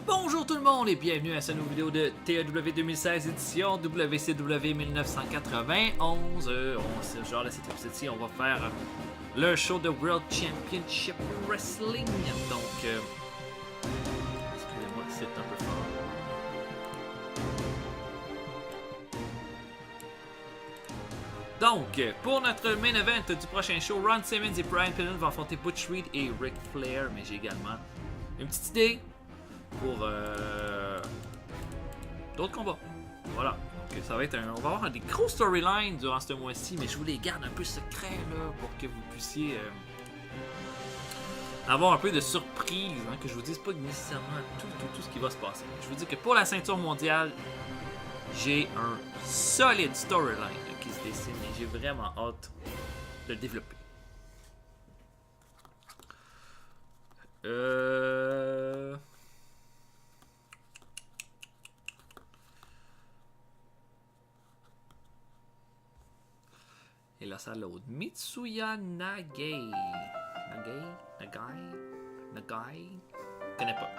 Bonjour tout le monde et bienvenue à cette nouvelle vidéo de TAW 2016 édition WCW 1991. Genre de cette épisode-ci, on va faire le show de World Championship Wrestling. Donc, excusez-moi, c'est un peu fort. Donc, pour notre main event du prochain show, Ron Simmons et Brian Pillman vont affronter Butch Reed et Ric Flair, mais j'ai également une petite idée pour d'autres combats. Voilà. Donc ça va être on va avoir des gros storylines durant ce mois-ci, mais je vous les garde un peu secrets là, pour que vous puissiez avoir un peu de surprise, hein, que je vous dise pas nécessairement tout ce qui va se passer. Je vous dis que pour la ceinture mondiale, j'ai un solide storyline qui se dessine et j'ai vraiment hâte de le développer. Et là, ça load. Mitsuya Nagai. Nagai? Je connais pas.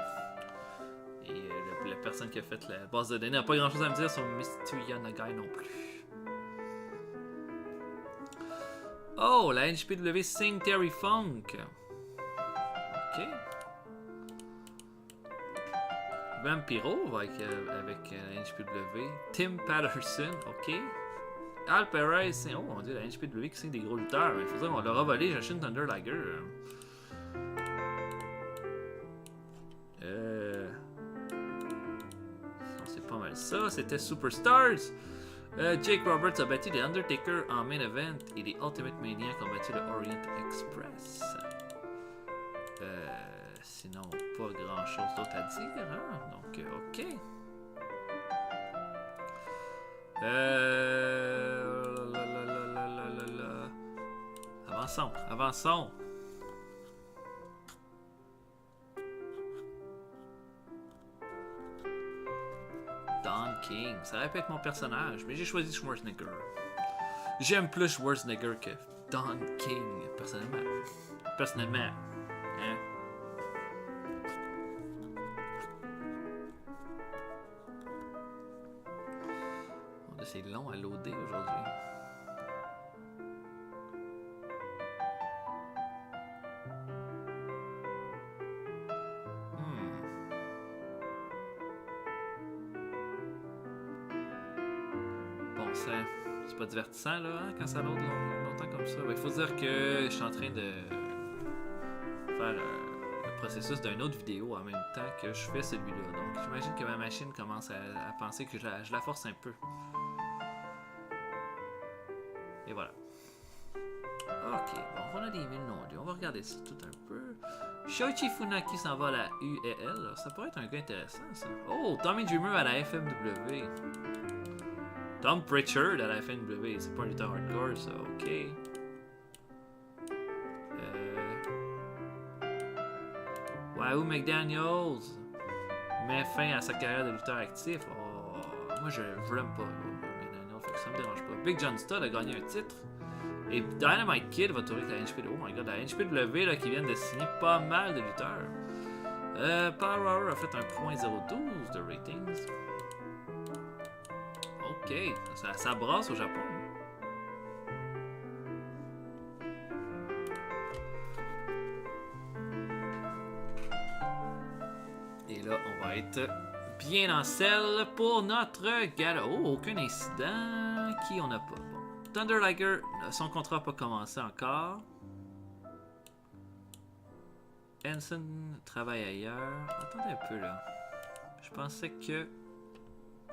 Et la personne qui a fait la base de données n'a pas grand chose à me dire sur Mitsuya Nagai non plus. Oh, la NJPW Sing Terry Funk. Ok. Vampiro avec la NJPW. Tim Patterson, ok. Al Perez, oh mon dieu, la NJPW qui signe des gros lutteurs. Il faut dire qu'on leur a volé Jushin Thunder Liger. C'est pas mal ça. C'était Superstars. Jake Roberts a battu The Undertaker en main event et les Ultimate Maniacs ont battu le Orient Express. Sinon, pas grand chose d'autre à dire. Hein? Donc, ok. Avançons. Don King, ça répète mon personnage, mais j'ai choisi Schwarzenegger. J'aime plus Schwarzenegger que Don King, personnellement. Hein? C'est long à loader aujourd'hui. Bon, c'est pas divertissant là, hein, quand ça load longtemps comme ça. Il faut dire que je suis en train de faire le processus d'une autre vidéo en même temps que je fais celui-là. Donc j'imagine que ma machine commence à penser que je la force un peu. Et voilà. Ok, bon, on a des villes on va regarder ça tout un peu. Shoichi Funaki s'en va à la UEL. Ça pourrait être un gars intéressant, ça. Oh, Tommy Dreamer à la FMW. Tom Pritchard à la FMW. C'est pas un lutteur hardcore, ça. Ok. Wahoo McDaniels met fin à sa carrière de lutteur actif. Oh, moi, je l'aime pas, McDaniels, fait que ça me dérange pas. Big John Studd a gagné un titre. Et Dynamite Kid va tourner avec la NJPW. Oh my god, la NJPW là, qui vient de signer pas mal de lutteurs. Power Hour a fait un .012 de ratings. Ok, ça brasse au Japon. Et là, on va être bien en selle pour notre gala. Oh, aucun incident. Qui on n'a pas? Bon. Thunder Liger, son contrat n'a pas commencé encore. Hanson travaille ailleurs. Attendez un peu là. Je pensais que...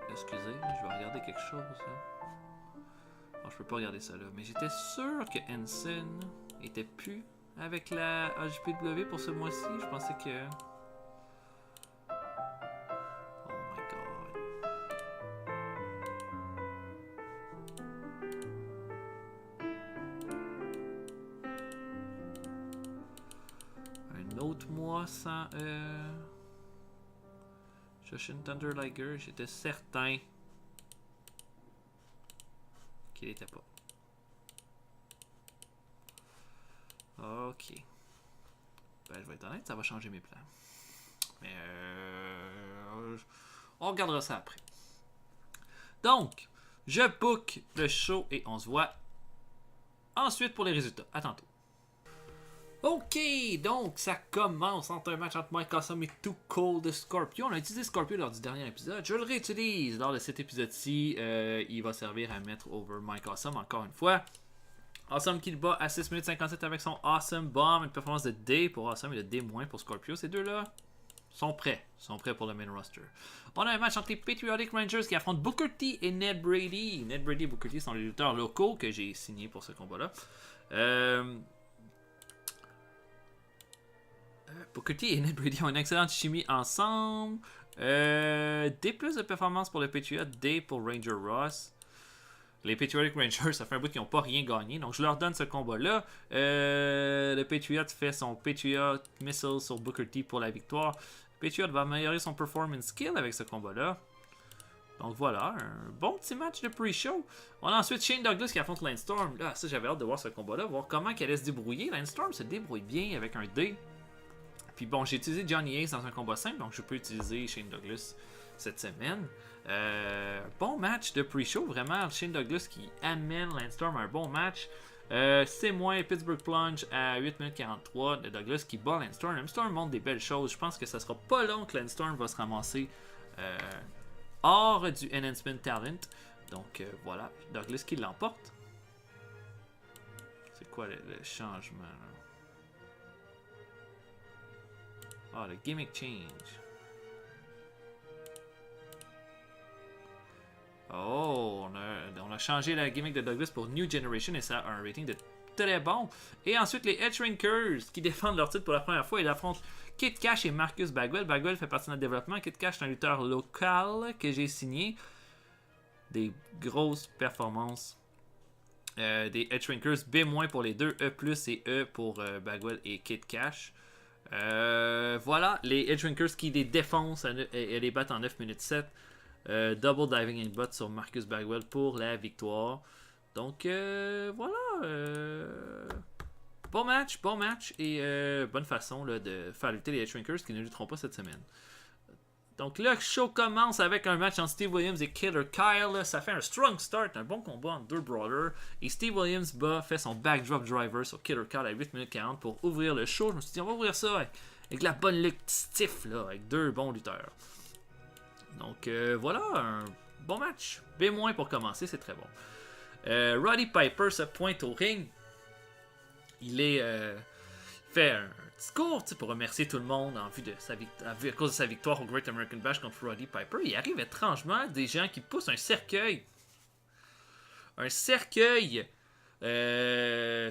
Excusez, je vais regarder quelque chose. Bon, je peux pas regarder ça là. Mais j'étais sûr que Hanson était plus avec la AJPW pour ce mois-ci. Je pensais que... Autre mois sans Jushin Thunder Liger, j'étais certain qu'il était pas. Ok. Ben, je vais être honnête, ça va changer mes plans. Mais On regardera ça après. Donc, je book le show et on se voit ensuite pour les résultats. À tantôt. Ok, donc ça commence entre un match entre Mike Awesome et Too Cold de Scorpio. On a utilisé Scorpio lors du dernier épisode. Je le réutilise lors de cet épisode-ci. Il va servir à mettre over Mike Awesome encore une fois. Awesome qui le bat à 6 minutes 57 avec son Awesome Bomb. Une performance de D pour Awesome et de D- pour Scorpio. Ces deux-là sont prêts pour le main roster. On a un match entre les Patriotic Rangers qui affrontent Booker T et Ned Brady. Ned Brady et Booker T sont les lutteurs locaux que j'ai signés pour ce combat-là. Booker T et Ned Brady ont une excellente chimie ensemble. D plus de performance pour les Patriots, D pour Ranger Ross. Les Patriotic Rangers, ça fait un bout qu'ils n'ont pas rien gagné, donc je leur donne ce combat-là. Le Patriot fait son Patriot Missile sur Booker T pour la victoire. Le Patriot va améliorer son performance skill avec ce combat-là. Donc voilà, un bon petit match de pre-show. On a ensuite Shane Douglas qui affronte Lance Storm. Là, ça j'avais hâte de voir ce combat-là, voir comment elle allait se débrouiller. Lance Storm se débrouille bien avec un D. Puis bon, j'ai utilisé Johnny Ace dans un combat simple, donc je peux utiliser Shane Douglas cette semaine. Bon match de pre-show, vraiment. Shane Douglas qui amène Lance Storm à un bon match. C'est moins Pittsburgh Plunge à 8 minutes 43 de Douglas qui bat Lance Storm. Lance Storm montre des belles choses. Je pense que ça sera pas long que Lance Storm va se ramasser hors du Enhancement Talent. Donc voilà, Douglas qui l'emporte. C'est quoi le changement là? Ah, le gimmick change. Oh, on a changé la gimmick de Douglas pour New Generation et ça a un rating de très bon. Et ensuite, les Edgerinkers qui défendent leur titre pour la première fois. Ils affrontent Kid Cash et Marcus Bagwell. Bagwell fait partie de notre développement. Kid Cash est un lutteur local que j'ai signé. Des grosses performances des Edgerinkers. B- pour les deux. E+, et E pour Bagwell et Kid Cash. Voilà, les Edgerinkers qui les défoncent et les battent en 9 minutes 7. Double diving in butt sur Marcus Bagwell pour la victoire. Donc voilà, bon match et bonne façon là, de faire lutter les Edgerinkers qui ne lutteront pas cette semaine. Donc le show commence avec un match entre Steve Williams et Killer Kyle. Ça fait un strong start, un bon combat entre deux brawlers. Et Steve Williams fait son backdrop driver sur Killer Kyle à 8 minutes 40 pour ouvrir le show. Je me suis dit, on va ouvrir ça avec la bonne lutte stiff, là, avec deux bons lutteurs. Donc voilà, un bon match. B- pour commencer, c'est très bon. Roddy Piper se pointe au ring. Il fait un discours pour remercier tout le monde en vue de à cause de sa victoire au Great American Bash contre Roddy Piper. Il arrive étrangement des gens qui poussent un cercueil. Un cercueil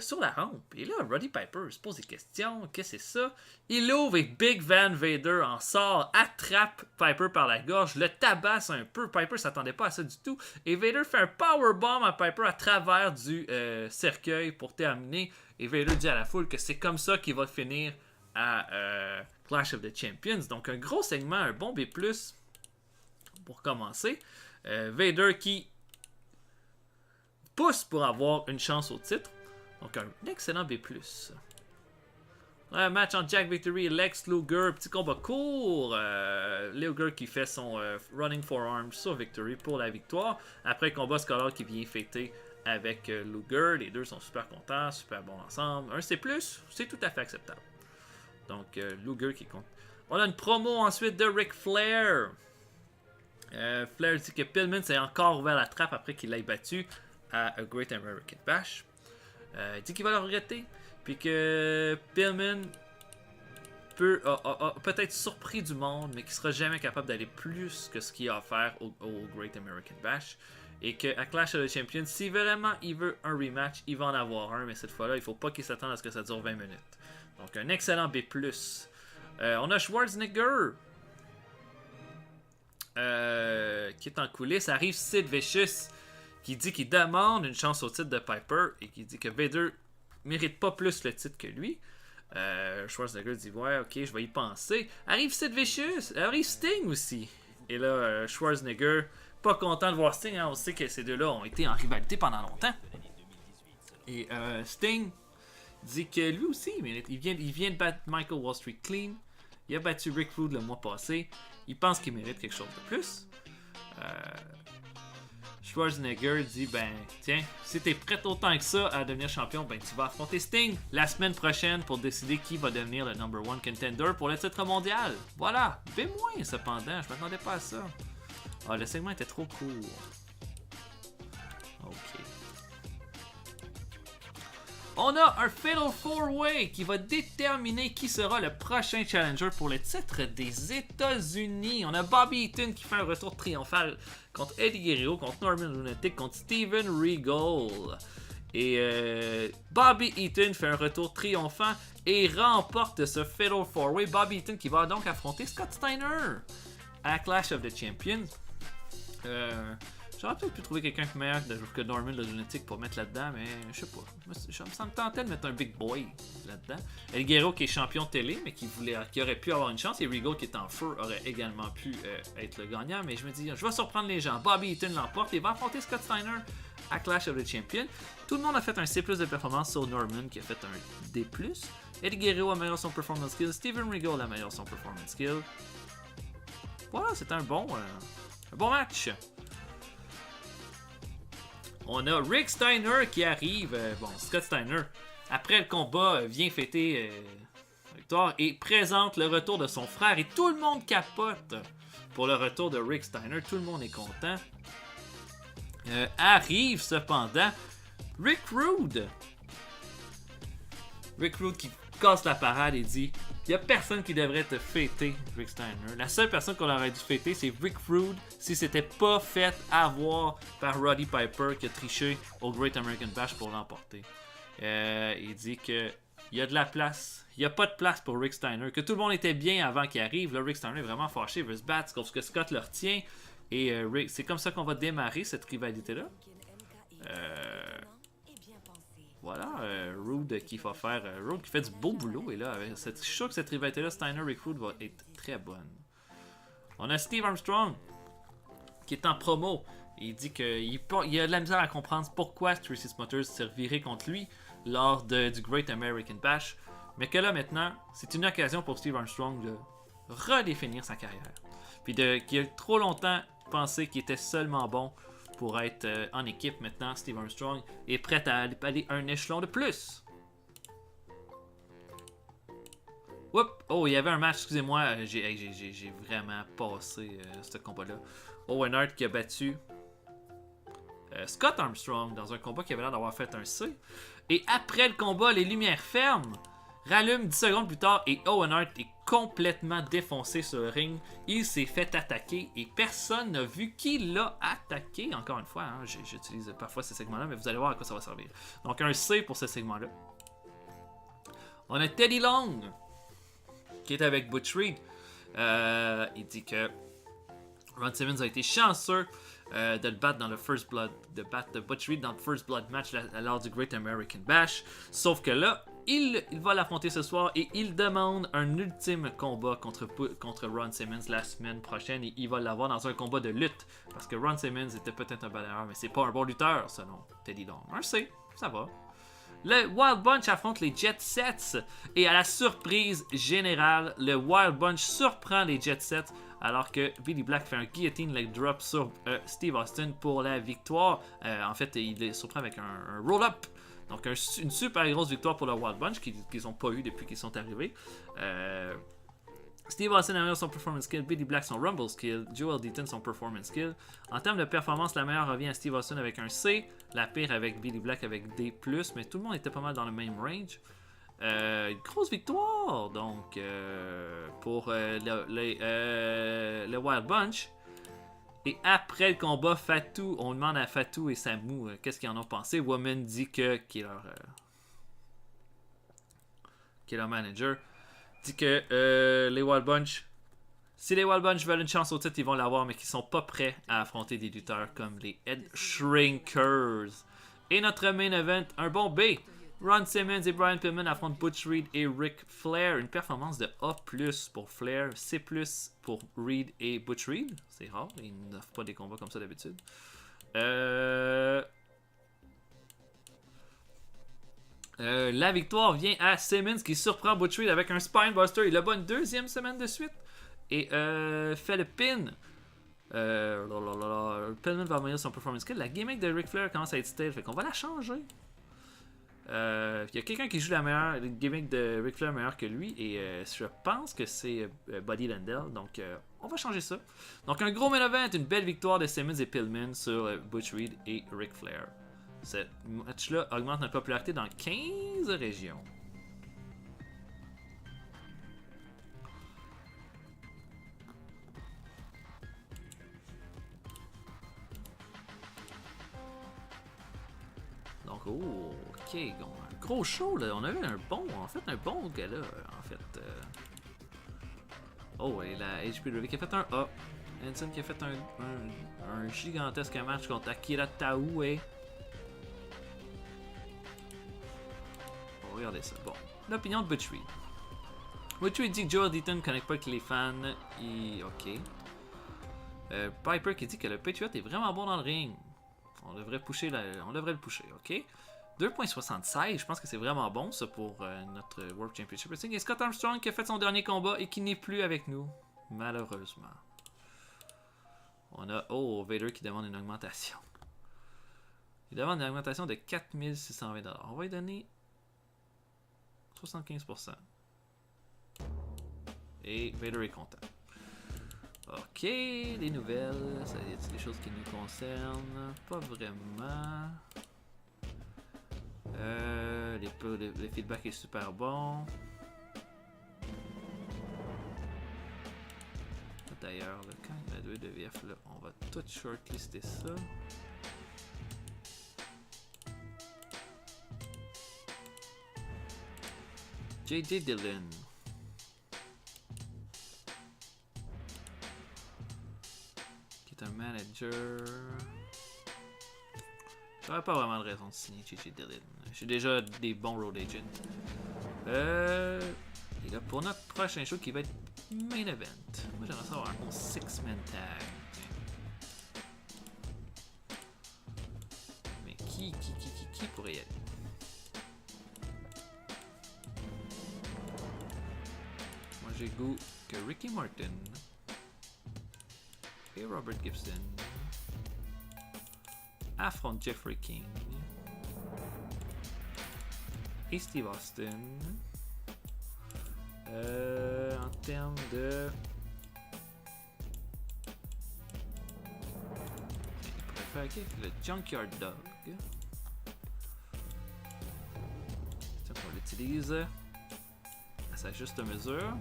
sur la rampe. Et là, Roddy Piper se pose des questions. Qu'est-ce que c'est ça? Il ouvre et Big Van Vader en sort, attrape Piper par la gorge, le tabasse un peu. Piper s'attendait pas à ça du tout. Et Vader fait un powerbomb à Piper à travers du cercueil pour terminer. Et Vader dit à la foule que c'est comme ça qu'il va finir à Clash of the Champions. Donc un gros segment, un bon B+, pour commencer. Vader qui pousse pour avoir une chance au titre. Donc un excellent B+. Un match entre Jack Victory et Lex Luger. Petit combat court. Luger qui fait son running forearm sur Victory pour la victoire. Après combat, Scholar qui vient fêter avec Luger. Les deux sont super contents, super bons ensemble. Un C+, c'est tout à fait acceptable. Donc Luger qui compte. On a une promo ensuite de Ric Flair. Flair dit que Pillman s'est encore ouvert la trappe après qu'il l'ait battu à A Great American Bash. Il dit qu'il va le regretter. Puis que Pillman a peut-être surpris du monde, mais qu'il sera jamais capable d'aller plus que ce qu'il a offert au Great American Bash. Et qu'à Clash of the Champions, si vraiment il veut un rematch, il va en avoir un, mais cette fois-là, il faut pas qu'il s'attende à ce que ça dure 20 minutes. Donc un excellent B+. On a Schwarzenegger qui est en coulisses. Arrive Sid Vicious qui dit qu'il demande une chance au titre de Piper et qui dit que Vader mérite pas plus le titre que lui. Schwarzenegger dit ouais, ok, je vais y penser. Arrive Sid Vicious, arrive Sting aussi. Et là, Schwarzenegger, pas content de voir Sting, hein. On sait que ces deux-là ont été en rivalité pendant longtemps. Et Sting dit que lui aussi, il vient de battre Michael Wall Street clean. Il a battu Rick Rude le mois passé. Il pense qu'il mérite quelque chose de plus. Schwarzenegger dit, ben, tiens, si t'es prêt autant que ça à devenir champion, ben, tu vas affronter Sting la semaine prochaine pour décider qui va devenir le number one contender pour le titre mondial. Voilà, B-, cependant, je m'attendais pas à ça. Ah, le segment était trop court. Ok. On a un Fatal 4-Way qui va déterminer qui sera le prochain challenger pour le titre des États-Unis. On a Bobby Eaton qui fait un retour triomphal contre Eddie Guerrero, contre Norman Lunatic, contre Steven Regal. Et Bobby Eaton fait un retour triomphant et remporte ce Fatal 4-Way. Bobby Eaton qui va donc affronter Scott Steiner à Clash of the Champions. J'aurais peut-être pu trouver quelqu'un de meilleur que Norman le Lunatic pour mettre là-dedans, mais je sais pas. Ça me tentait de mettre un big boy là-dedans. El Guerrero qui est champion télé, mais qui aurait pu avoir une chance. Et Regal qui est en feu aurait également pu être le gagnant. Mais je me dis, je vais surprendre les gens. Bobby Eaton l'emporte et va affronter Scott Steiner à Clash of the Champions. Tout le monde a fait un C+ de performance, sauf Norman qui a fait un D+. El Guerrero améliore son performance skill. Steven Regal améliore son performance skill. Voilà, c'était un bon match. On a Rick Steiner qui arrive. Scott Steiner, après le combat, vient fêter la victoire et présente le retour de son frère. Et tout le monde capote pour le retour de Rick Steiner. Tout le monde est content. Arrive cependant Rick Rude. Rick Rude qui casse la parade et dit: il n'y a personne qui devrait te fêter, Rick Steiner. La seule personne qu'on aurait dû fêter, c'est Rick Rude si c'était pas fait avoir par Roddy Piper qui a triché au Great American Bash pour l'emporter. Il dit que il y a de la place. Il n'y a pas de place pour Rick Steiner. Que tout le monde était bien avant qu'il arrive. Là, Rick Steiner est vraiment fâché. Il veut se battre parce que Scott le retient. Et c'est comme ça qu'on va démarrer cette rivalité-là. Voilà, Rude qui va faire. Rude qui fait du beau boulot. Et là, je suis sûr que cette rivalité-là, Steiner-Rick Rude, va être très bonne. On a Steve Armstrong qui est en promo. Il dit qu'il a de la misère à comprendre pourquoi Tracy Smothers s'est reviré contre lui lors du Great American Bash. Mais que là, maintenant, c'est une occasion pour Steve Armstrong de redéfinir sa carrière. Puis qui a trop longtemps pensé qu'il était seulement bon pour être en équipe. Maintenant, Steve Armstrong est prêt à aller un échelon de plus. Oups! Oh, il y avait un match, excusez-moi, j'ai vraiment passé ce combat-là. Owen Hart qui a battu Scott Armstrong dans un combat qui avait l'air d'avoir fait un C. Et après le combat, les lumières ferment, rallument 10 secondes plus tard et Owen Hart est complètement défoncé sur le ring. Il s'est fait attaquer et personne n'a vu qui l'a attaqué. Encore une fois, hein, j'utilise parfois ces segments-là, mais vous allez voir à quoi ça va servir. Donc un C pour ce segment-là. On a Teddy Long qui est avec Butch Reed. Il dit que Ron Simmons a été chanceux de le battre dans le First Blood, de battre Butch Reed dans le First Blood match lors du Great American Bash. Sauf que là, il va l'affronter ce soir et il demande un ultime combat contre Ron Simmons la semaine prochaine et il va l'avoir dans un combat de lutte parce que Ron Simmons était peut-être un balayeur mais c'est pas un bon lutteur selon Teddy Long. Un C, ça va. Le Wild Bunch affronte les Jet Sets et à la surprise générale, le Wild Bunch surprend les Jet Sets alors que Billy Black fait un guillotine leg drop sur Steve Austin pour la victoire. En fait, il les surprend avec un roll-up. Donc, une super grosse victoire pour le Wild Bunch qu'ils n'ont pas eu depuis qu'ils sont arrivés. Steve Austin améliore son performance skill, Billy Black son rumble skill, Joel Deaton son performance skill. En termes de performance, la meilleure revient à Steve Austin avec un C, la pire avec Billy Black avec D+, mais tout le monde était pas mal dans le même range. Une grosse victoire donc pour le Wild Bunch. Et après le combat, Fatou, on demande à Fatou et Samu qu'est-ce qu'ils en ont pensé. Woman dit qui est leur manager, dit que les Wild Bunch, si les Wild Bunch veulent une chance au titre, ils vont l'avoir, mais qu'ils sont pas prêts à affronter des lutteurs comme les Head Shrinkers. Et notre main event, un bon B. Ron Simmons et Brian Pillman affrontent Butch Reed et Ric Flair. Une performance de A+ pour Flair, C+ pour Reed et Butch Reed. C'est rare, ils n'offrent pas des combats comme ça d'habitude. La victoire vient à Simmons qui surprend Butch Reed avec un Spinebuster. Il a pas une deuxième semaine de suite. Et fait le pin. Pillman va améliorer son performance skill. La gimmick de Ric Flair commence à être stale. Fait qu'on va la changer. Il y a quelqu'un qui joue la gimmick de Ric Flair meilleure que lui. Et je pense que c'est Buddy Landel. Donc on va changer ça. Donc un gros main event. Une belle victoire de Simmons et Pillman sur Butch Reed et Ric Flair. Ce match-là augmente notre popularité dans 15 régions. Donc, oh, ok, un gros show là. On a eu un bon gala en fait. Oh, et la HPW qui a fait un A. Hanson qui a fait un gigantesque match contre Akira Taue. Regardez ça. Bon, l'opinion de Butch Reed. Butch Reed dit que Joel Deaton ne connecte pas avec les fans. Ok. Piper qui dit que le Patriot est vraiment bon dans le ring. On devrait le pusher, ok. 2.76, je pense que c'est vraiment bon ça pour notre World Championship Wrestling. Et Scott Armstrong qui a fait son dernier combat et qui n'est plus avec nous, malheureusement. On a Vader qui demande une augmentation. Il demande une augmentation de 4620$. On va lui donner 75%. Et Vader est content. Ok, les nouvelles, ça y est, des choses qui nous concernent. Pas vraiment. Le feedback est super bon. D'ailleurs, quand il y a 2 DVF, là, on va tout shortlister ça. JJ Dillon. Qui est un manager. J'aurais pas vraiment de raison de signer JJ Dillon. J'ai déjà des bons road agents. Et là, pour notre prochain show qui va être main event. Moi, j'aimerais ça avoir un bon 6-man tag. Mais qui pourrait y aller? Moi, j'ai le goût que Ricky Martin et Robert Gibson affrontent Jeffrey King et Steve Austin. En termes de... Il pourrait faire le Junkyard Dog. On l'utilise à sa juste mesure.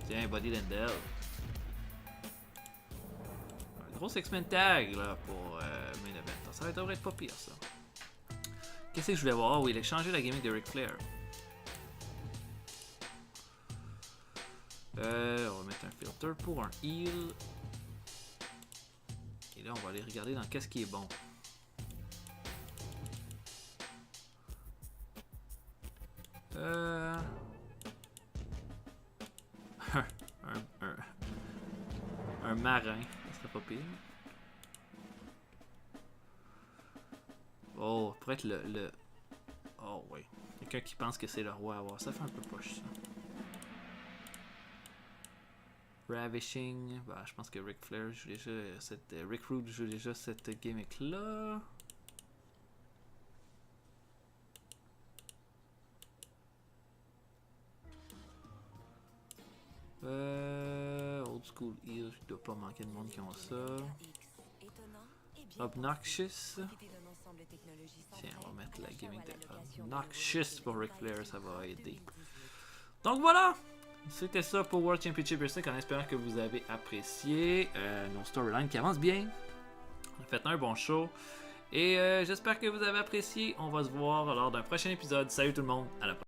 Tiens, Buddy Landel. Un gros X-Men tag là, pour main event. Ça devrait être pas pire ça. Qu'est-ce que je voulais voir? Oui, il a changé la gimmick de Ric Flair. On va mettre un filter pour un heal. Et là, on va aller regarder dans qu'est-ce qui est bon. Un marin, ça serait pas pire. Oh, pour être le... Oh, oui. Quelqu'un qui pense que c'est le roi à avoir. Ça fait un peu poche, ça. Ravishing. Bah, je pense que Ric Flair joue déjà cette... Rick Rude joue déjà cette gimmick-là. Old School Heal, je dois pas manquer de monde qui ont ça. Obnoxious. Tiens, on va mettre la gimmick de Obnoxious pour Ric Flair, ça va aider. Donc voilà! C'était ça pour World Championship Wrestling en espérant que vous avez apprécié nos storylines qui avancent bien. On a fait un bon show. Et j'espère que vous avez apprécié. On va se voir lors d'un prochain épisode. Salut tout le monde, à la prochaine.